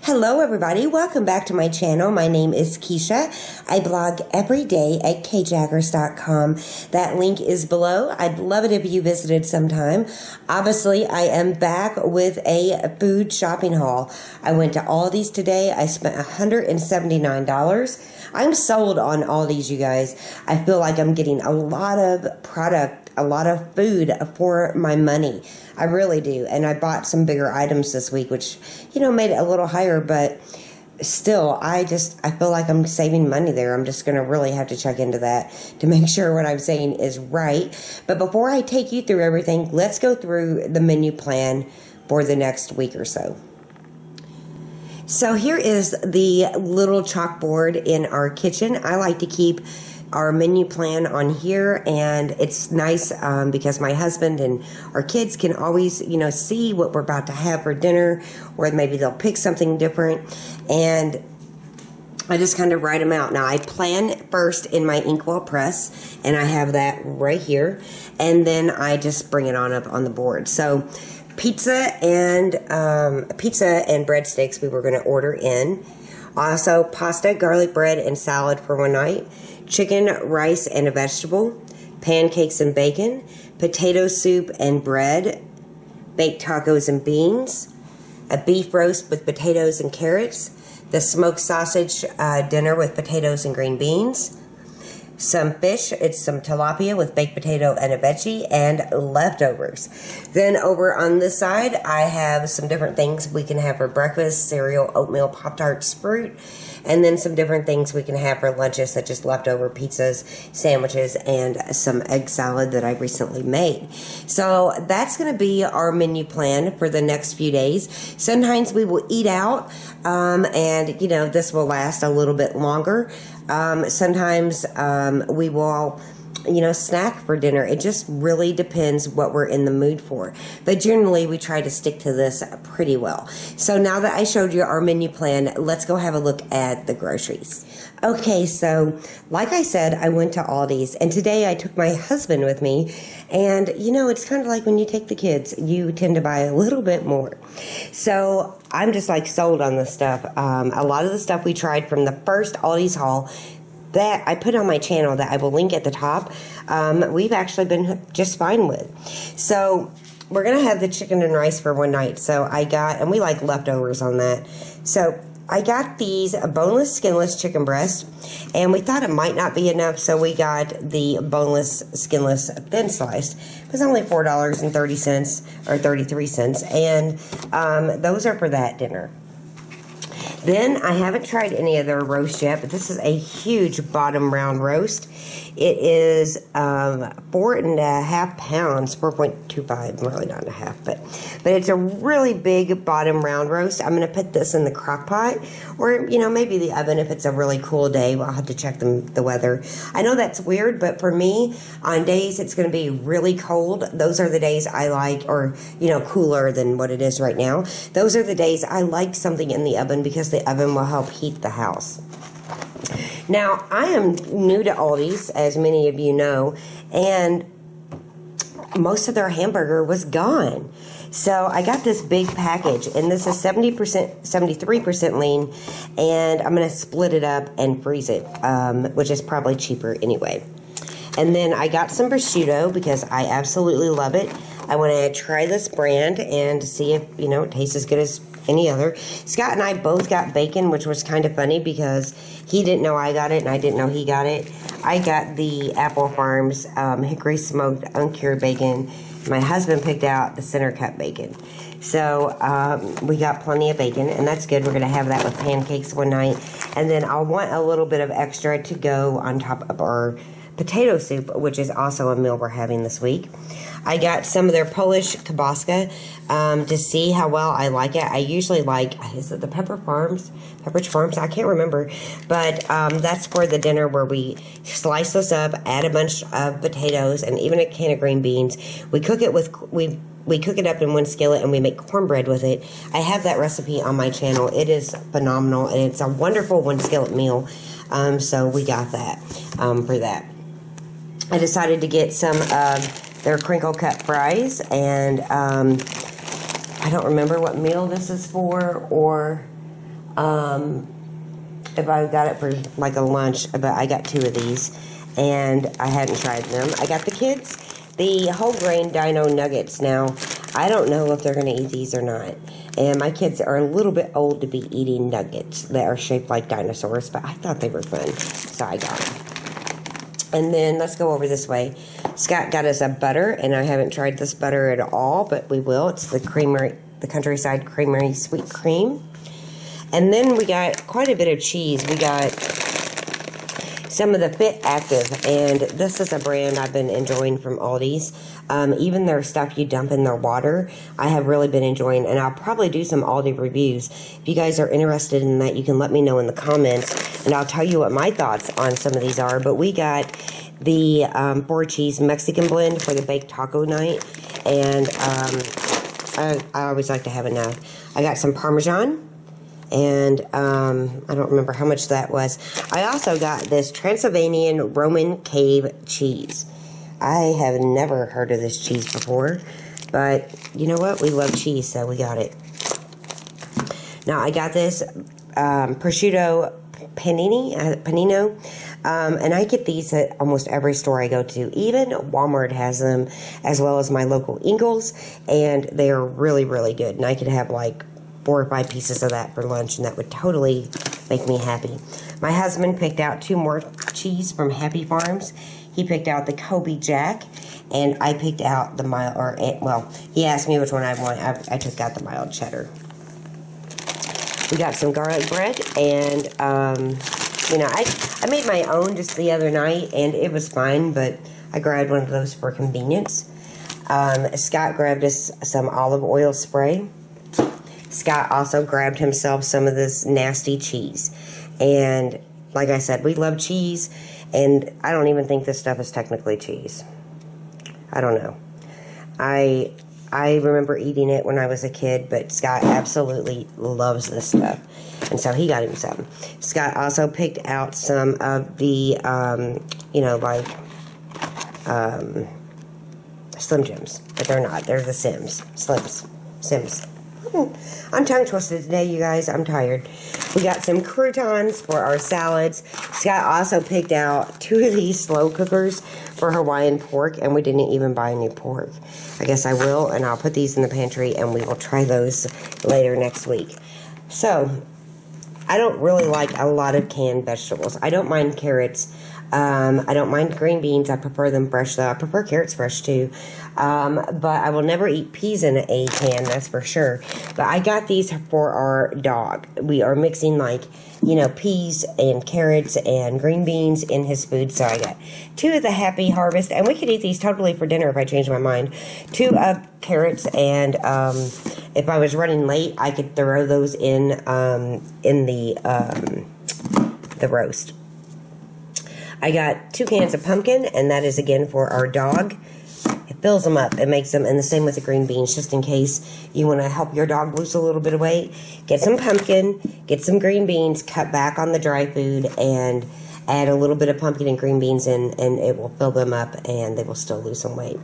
Hello everybody, welcome back to my channel. My name is Kisha. I blog every day at kjaggers.com. That link is below. I'd love it if you visited sometime. Obviously, I am back with a food shopping haul. I went to Aldi's today. I spent $179. I'm sold on Aldi's, you guys. I feel like I'm getting a lot of product, a lot of food for my money. I really do. And I bought some bigger items this week, which, made it a little higher, but still, I feel like I'm saving money there. I'm just going to really have to check into that to make sure what I'm saying is right. But before I take you through everything, let's go through the menu plan for the next week or so. So here is the little chalkboard in our kitchen. I like to keep our menu plan on here, and it's nice because my husband and our kids can always, see what we're about to have for dinner, or maybe they'll pick something different, and I just kind of write them out. Now, I plan first in my inkwell press, and I have that right here, and then I just bring it on up on the board. So pizza and breadsticks we were going to order in. Also, pasta, garlic bread, and salad for one night. Chicken, rice, and a vegetable. Pancakes and bacon. Potato soup and bread. Baked tacos and beans. A beef roast with potatoes and carrots. The smoked sausage dinner with potatoes and green beans. Some fish, it's some tilapia with baked potato and a veggie, and leftovers. Then over on this side, I have some different things we can have for breakfast: cereal, oatmeal, Pop-Tarts, fruit, and then some different things we can have for lunches, such as leftover pizzas, sandwiches, and some egg salad that I recently made. So that's going to be our menu plan for the next few days. Sometimes we will eat out, and this will last a little bit longer. Sometimes we will, snack for dinner. It just really depends what we're in the mood for. But generally, we try to stick to this pretty well. So now that I showed you our menu plan, let's go have a look at the groceries. Okay, so like I said, I went to Aldi's, and today I took my husband with me. And, it's kind of like when you take the kids, you tend to buy a little bit more. So I'm just sold on this stuff. A lot of the stuff we tried from the first Aldi's haul that I put on my channel that I will link at the top, we've actually been just fine with. So we're going to have the chicken and rice for one night. So and we like leftovers on that. So I got these boneless, skinless chicken breasts, and we thought it might not be enough, so we got the boneless, skinless thin sliced. It was only $4.30 or 33 cents, and those are for that dinner. Then I haven't tried any of their roast yet, but this is a huge bottom round roast. It is 4.5 pounds, 4.25, really not and a half, but it's a really big bottom round roast. I'm going to put this in the crock pot, or, maybe the oven if it's a really cool day. I'll have to check the weather. I know that's weird, but for me, on days it's going to be really cold, those are the days I like, or, cooler than what it is right now. Those are the days I like something in the oven because the oven will help heat the house. Now, I am new to Aldi's, as many of you know, and most of their hamburger was gone. So I got this big package, and this is 73% lean, and I'm going to split it up and freeze it, which is probably cheaper anyway. And then I got some prosciutto because I absolutely love it. I want to try this brand and see if, it tastes as good as any other. Scott and I both got bacon, which was kind of funny because he didn't know I got it and I didn't know he got it. I got the Apple Farms Hickory smoked uncured bacon. My husband picked out the center cut bacon. So we got plenty of bacon, and that's good. We're going to have that with pancakes one night. And then I'll want a little bit of extra to go on top of our potato soup, which is also a meal we're having this week. I got some of their Polish kiełbasa to see how well I like it. I usually like, is it the Pepperidge Farms? I can't remember. But that's for the dinner where we slice this up, add a bunch of potatoes, and even a can of green beans. We cook it we cook it up in one skillet, and we make cornbread with it. I have that recipe on my channel. It is phenomenal, and it's a wonderful one skillet meal. So we got that for that. I decided to get some of their Crinkle-Cut Fries, and I don't remember what meal this is for, or if I got it for like a lunch, but I got 2 of these, and I hadn't tried them. I got the kids the whole grain Dino nuggets. Now, I don't know if they're going to eat these or not. And my kids are a little bit old to be eating nuggets that are shaped like dinosaurs, but I thought they were fun, so I got them. And then let's go over this way. Scott got us a butter, and I haven't tried this butter at all, but we will. It's the Creamery, the Countryside Creamery Sweet Cream. And then we got quite a bit of cheese. We got some of the Fit Active, and this is a brand I've been enjoying from Aldi's. Even their stuff you dump in their water, I have really been enjoying, and I'll probably do some Aldi reviews. If you guys are interested in that, you can let me know in the comments, and I'll tell you what my thoughts on some of these are. But we got the 4-cheese Mexican blend for the baked taco night, and I always like to have enough. I got some Parmesan, and I don't remember how much that was. I also got this Transylvanian Roman cave cheese. I have never heard of this cheese before, but you know what? We love cheese, so we got it. Now, I got this prosciutto panino, and I get these at almost every store I go to. Even Walmart has them, as well as my local Ingles, and they are really, really good. And I could have like 4 or 5 pieces of that for lunch, and that would totally make me happy. My husband picked out 2 more cheese from Happy Farms. He picked out the Kobe Jack, and I picked out the mild, well, he asked me which one I want. I took out the mild cheddar. We got some garlic bread, and, you know, I made my own just the other night, and it was fine, but I grabbed one of those for convenience. Scott grabbed us some olive oil spray. Scott also grabbed himself some of this nasty cheese. And like I said, we love cheese, and I don't even think this stuff is technically cheese. I don't know. I remember eating it when I was a kid, but Scott absolutely loves this stuff. And so he got him some. Scott also picked out some of the, you know, like, Slim Jims. But they're not. They're the Sims. Sims. I'm tongue twisted today, you guys. I'm tired. We got some croutons for our salads. Scott also picked out 2 of these slow cookers for Hawaiian pork, and we didn't even buy any pork. I guess I will, and I'll put these in the pantry, and we will try those later next week. So, I don't really like a lot of canned vegetables. I don't mind carrots. I don't mind green beans. I prefer them fresh, though. I prefer carrots fresh, too. But I will never eat peas in a can, that's for sure. But I got these for our dog. We are mixing, like, you know, peas and carrots and green beans in his food. So I got 2 of the Happy Harvest. And we could eat these totally for dinner if I change my mind. 2 of carrots, and if I was running late, I could throw those in the roast. I got 2 cans of pumpkin, and that is, again, for our dog. It fills them up. It makes them, and the same with the green beans, just in case you want to help your dog lose a little bit of weight. Get some pumpkin, get some green beans, cut back on the dry food, and add a little bit of pumpkin and green beans in, and it will fill them up, and they will still lose some weight.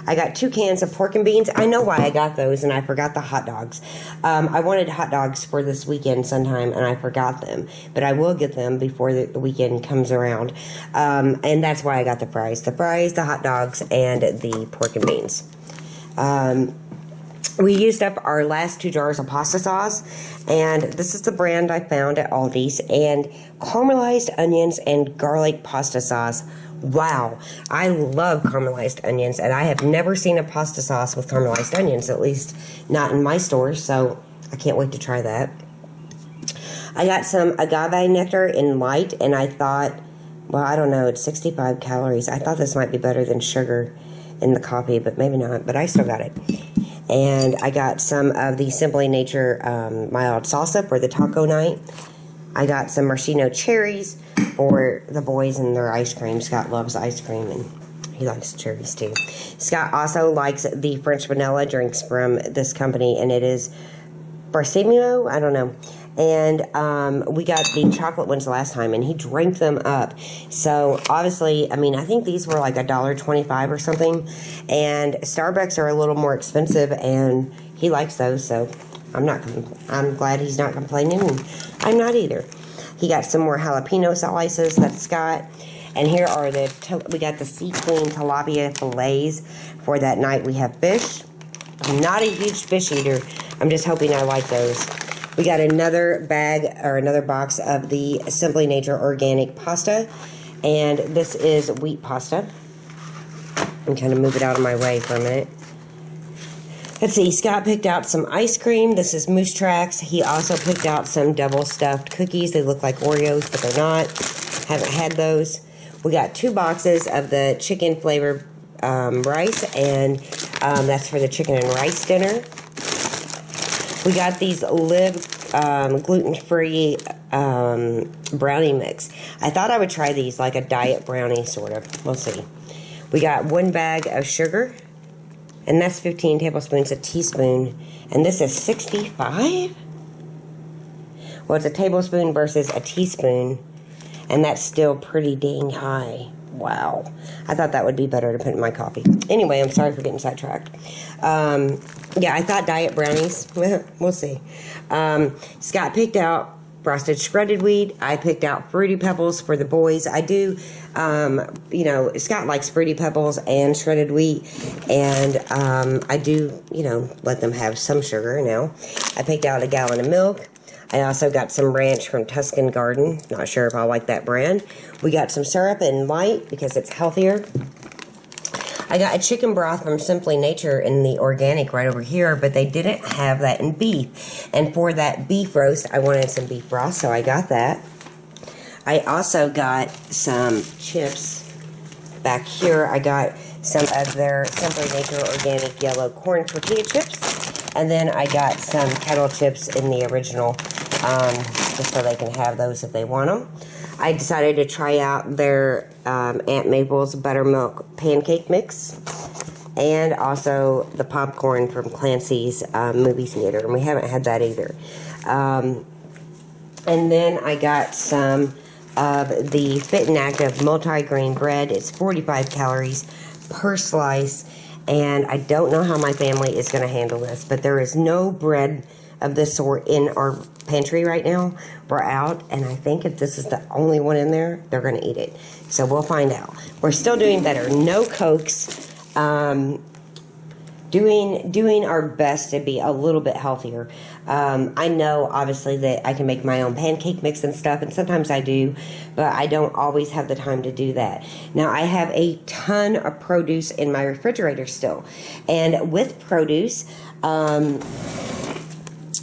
I got 2 cans of pork and beans. I know why I got those, and I forgot the hot dogs. I wanted hot dogs for this weekend sometime, and I forgot them. But I will get them before the weekend comes around. And that's why I got the fries. The fries, the hot dogs, and the pork and beans. We used up our last 2 jars of pasta sauce, and this is the brand I found at Aldi's, and caramelized onions and garlic pasta sauce. Wow, I love caramelized onions, and I have never seen a pasta sauce with caramelized onions, at least not in my stores, so I can't wait to try that. I got some agave nectar in light, and I thought, well, I don't know, it's 65 calories. I thought this might be better than sugar in the coffee, but maybe not, but I still got it. And I got some of the Simply Nature mild salsa for the taco night. I got some maraschino cherries for the boys and their ice cream. Scott loves ice cream, and he likes cherries too. Scott also likes the French vanilla drinks from this company, and it is Barcimino, I don't know. And we got the chocolate ones last time, and he drank them up. So, obviously, I mean, I think these were like $1.25 or something. And Starbucks are a little more expensive, and he likes those, so I'm glad he's not complaining, and I'm not either. He got some more jalapeno slices that Scott. And here are we got the Sea Queen Tilapia Fillets for that night we have fish. I'm not a huge fish eater. I'm just hoping I like those. We got another bag, or another box of the Simply Nature Organic Pasta. And this is wheat pasta. I'm trying to move it out of my way for a minute. Let's see, Scott picked out some ice cream. This is Moose Tracks. He also picked out some double stuffed cookies. They look like Oreos, but they're not. Haven't had those. We got 2 boxes of the chicken flavored rice, and that's for the chicken and rice dinner. We got these gluten-free brownie mix. I thought I would try these like a diet brownie, sort of. We'll see. We got 1 bag of sugar, and that's 15 tablespoons a teaspoon. And this is 65? Well, it's a tablespoon versus a teaspoon, and that's still pretty dang high. Wow. I thought that would be better to put in my coffee. Anyway, I'm sorry for getting sidetracked. Yeah, I thought diet brownies. We'll see. Scott picked out frosted shredded wheat. I picked out Fruity Pebbles for the boys. I do, Scott likes Fruity Pebbles and shredded wheat. And I do, let them have some sugar now. I picked out a gallon of milk. I also got some ranch from Tuscan Garden. Not sure if I like that brand. We got some syrup and light because it's healthier. I got a chicken broth from Simply Nature in the organic right over here, but they didn't have that in beef. And for that beef roast, I wanted some beef broth, so I got that. I also got some chips back here. I got some of their Simply Nature organic yellow corn tortilla chips. And then I got some kettle chips in the original, just so they can have those if they want them. I decided to try out their Aunt Mabel's buttermilk pancake mix, and also the popcorn from Clancy's movie theater, and we haven't had that either. And then I got some of the Fit and Active multi-grain bread. It's 45 calories per slice. And I don't know how my family is going to handle this, but there is no bread of this sort in our pantry right now. We're out, and I think if this is the only one in there, they're going to eat it. So we'll find out. We're still doing better. No Cokes. Doing our best to be a little bit healthier. I know, obviously, that I can make my own pancake mix and stuff, and sometimes I do, but I don't always have the time to do that. Now, I have a ton of produce in my refrigerator still, and with produce,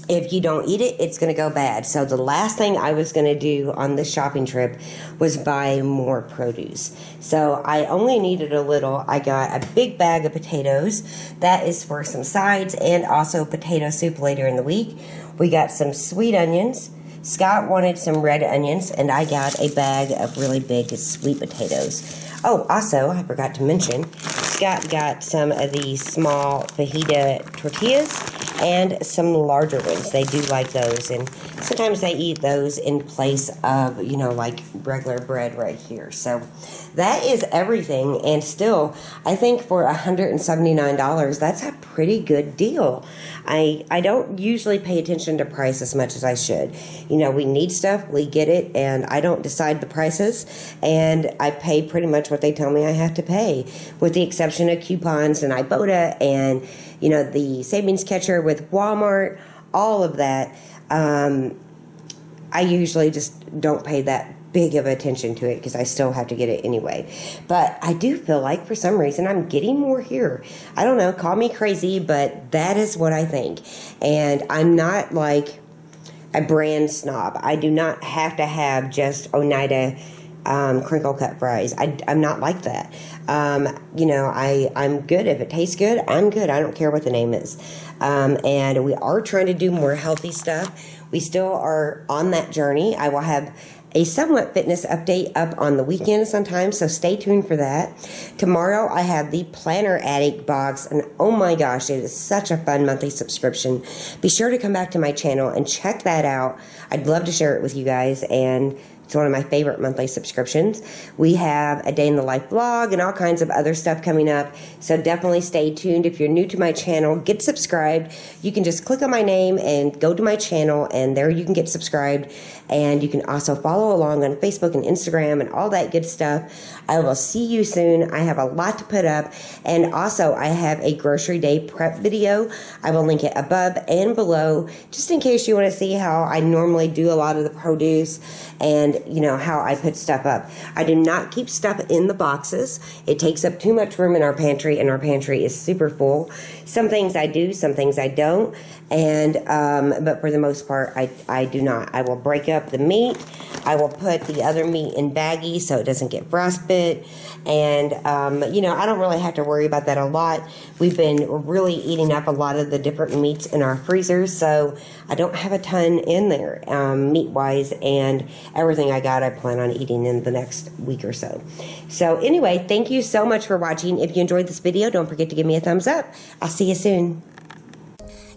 if you don't eat it, it's going to go bad. So the last thing I was going to do on this shopping trip was buy more produce. So I only needed a little. I got a big bag of potatoes. That is for some sides and also potato soup later in the week. We got some sweet onions. Scott wanted some red onions, and I got a bag of really big sweet potatoes. Oh, also, I forgot to mention, Scott got some of these small fajita tortillas and some larger ones. They do like those, and sometimes they eat those in place of, like regular bread right here. So that is everything, and still, I think for $179, that's a pretty good deal. I don't usually pay attention to price as much as I should. We need stuff, we get it, and I don't decide the prices, and I pay pretty much what they tell me I have to pay, with the exception of coupons and Ibotta and, the savings catcher with Walmart, all of that. I usually just don't pay that big of attention to it because I still have to get it anyway. But I do feel like for some reason I'm getting more here. I don't know, call me crazy, but that is what I think. And I'm not like a brand snob. I do not have to have just Oneida Crinkle-Cut Fries. I'm not like that. I'm good. If it tastes good, I'm good. I don't care what the name is. And we are trying to do more healthy stuff. We still are on that journey. I will have a somewhat fitness update up on the weekend sometimes, so stay tuned for that. Tomorrow I have the Planner Addict Box, and oh my gosh, it is such a fun monthly subscription. Be sure to come back to my channel and check that out. I'd love to share it with you guys, and It's one of my favorite monthly subscriptions. We have a day in the life vlog and all kinds of other stuff coming up. So definitely stay tuned. If you're new to my channel, get subscribed. You can just click on my name and go to my channel, and there you can get subscribed. And you can also follow along on Facebook and Instagram and all that good stuff. I will see you soon. I have a lot to put up. And also I have a grocery day prep video. I will link it above and below, just in case you want to see how I normally do a lot of the produce and how I put stuff up. I do not keep stuff in the boxes. It takes up too much room in our pantry, and our pantry is super full. Some things I do, some things I don't. And but for the most part, I do not. I will break up the meat. I will put the other meat in baggies so it doesn't get frostbit. And I don't really have to worry about that a lot. We've been really eating up a lot of the different meats in our freezers, so I don't have a ton in there meat-wise, and everything I got I plan on eating in the next week or so. So anyway, thank you so much for watching. If you enjoyed this video, don't forget to give me a thumbs up. I'll see you soon.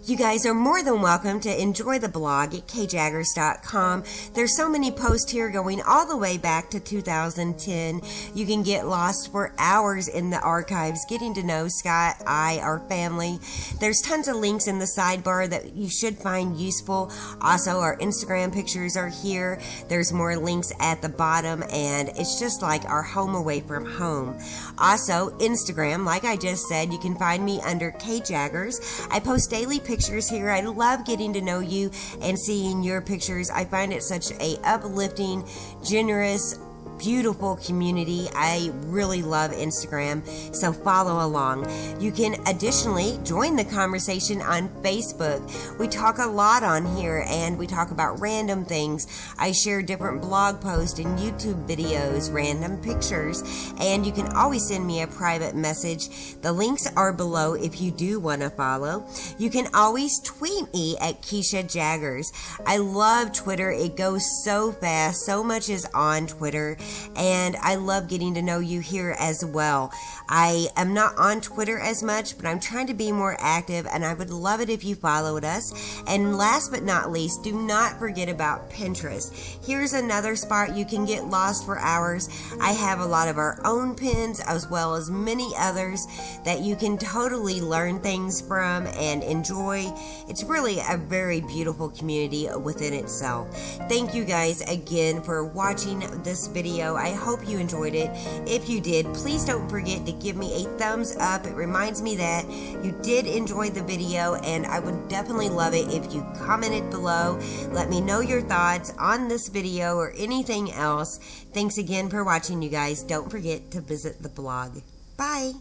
You guys are more than welcome to enjoy the blog at kjaggers.com. There's so many posts here going all the way back to 2010. You can get lost for hours in the archives, getting to know Scott, our family. There's tons of links in the sidebar that you should find useful. Also, our Instagram pictures are here. There's more links at the bottom, and it's just like our home away from home. Also, Instagram, like I just said, you can find me under kjaggers. I post daily pictures here. I love getting to know you and seeing your pictures. I find it such a uplifting, generous, beautiful community. I really love Instagram, so follow along. You can additionally join the conversation on Facebook. We talk a lot on here, and we talk about random things. I share different blog posts and YouTube videos, random pictures, and you can always send me a private message. The links are below if you do want to follow. You can always tweet me at Kisha Jaggers. I love Twitter. It goes so fast. So much is on Twitter, and I love getting to know you here as well. I am not on Twitter as much, but I'm trying to be more active, and I would love it if you followed us. And last but not least, do not forget about Pinterest. Here's another spot you can get lost for hours. I have a lot of our own pins, as well as many others that you can totally learn things from and enjoy. It's really a very beautiful community within itself. Thank you guys again for watching this video. I hope you enjoyed it. If you did, please don't forget to give me a thumbs up. It reminds me that you did enjoy the video, and I would definitely love it if you commented below. Let me know your thoughts on this video or anything else. Thanks again for watching, you guys. Don't forget to visit the blog. Bye.